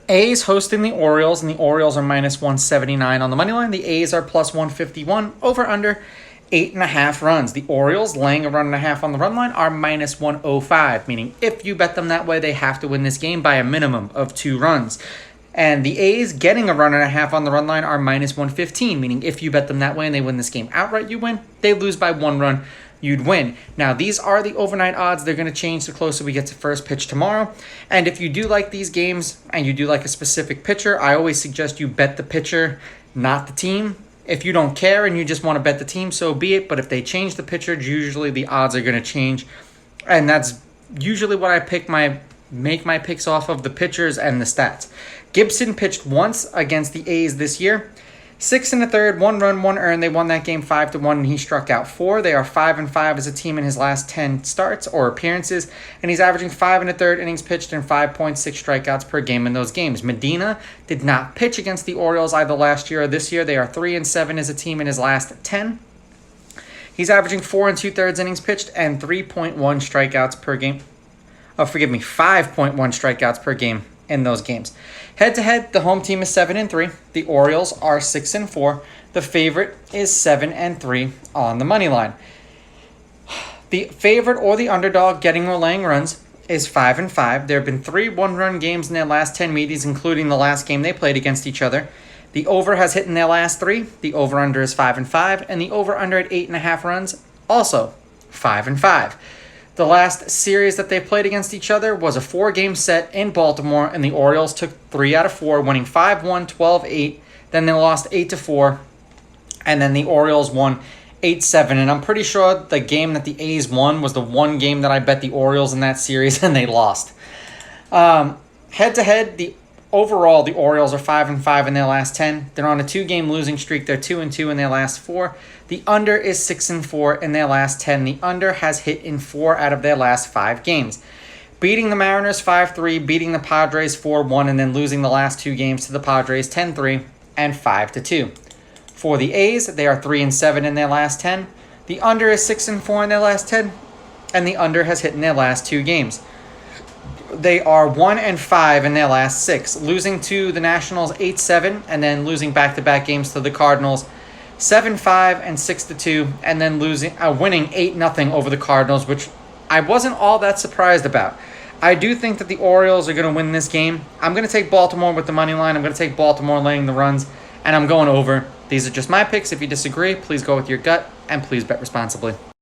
A's hosting the Orioles, and the Orioles are minus 179 on the money line. The A's are plus 151, over under 8.5 runs. The Orioles, laying a run and a half on the run line, are minus 105, meaning if you bet them that way, they have to win this game by a minimum of 2 runs. And the A's, getting a run and a half on the run line, are minus 115, meaning if you bet them that way and they win this game outright, you win. They lose by 1 run, you'd win. Now, these are the overnight odds. They're going to change the closer we get to first pitch tomorrow. And if you do like these games and you do like a specific pitcher, I always suggest you bet the pitcher, not the team. If you don't care and you just want to bet the team, so be it. But if they change the pitcher, usually the odds are going to change. And that's usually what I make my picks off of, the pitchers and the stats. Gibson pitched once against the A's this year. 6 1/3, 1 run, 1 earned. They won that game 5-1, and he struck out 4. They are 5-5 as a team in his last 10 starts or appearances, and he's averaging 5 1/3 innings pitched and 5.6 strikeouts per game in those games. Medina did not pitch against the Orioles either last year or this year. They are 3-7 as a team in his last 10. He's averaging 4 2/3 innings pitched and 3.1 strikeouts per game. 5.1 strikeouts per game in those games. Head-to-head, the home team is 7-3. The Orioles are 6-4. The favorite is 7-3 on the money line. The favorite or the underdog getting or laying runs is 5-5. There have been 3 one-run games in their last 10 meetings, including the last game they played against each other. The over has hit in their last 3. The over-under is 5-5, and the over-under at 8.5 runs, also 5-5. The last series that they played against each other was a 4-game set in Baltimore, and the Orioles took 3 out of 4, winning 5-1, 12-8. Then they lost 8-4, and then the Orioles won 8-7. And I'm pretty sure the game that the A's won was the one game that I bet the Orioles in that series, and they lost. Head-to-head, overall, the Orioles are 5-5 in their last 10. They're on a 2-game losing streak. They're 2-2 in their last 4. The under is 6-4 in their last 10. The under has hit in 4 out of their last 5 games. Beating the Mariners 5-3, beating the Padres 4-1, and then losing the last 2 games to the Padres 10-3 and 5-2. For the A's, they are 3-7 in their last 10. The under is 6-4 in their last 10, and the under has hit in their last 2 games. They are 1-5 in their last 6, losing to the Nationals 8-7, and then losing back-to-back games to the Cardinals 7-5 and 6-2, and then winning 8-0 over the Cardinals, which I wasn't all that surprised about. I do think that the Orioles are going to win this game. I'm going to take Baltimore with the money line. I'm going to take Baltimore laying the runs, and I'm going over. These are just my picks. If you disagree, please go with your gut, and please bet responsibly.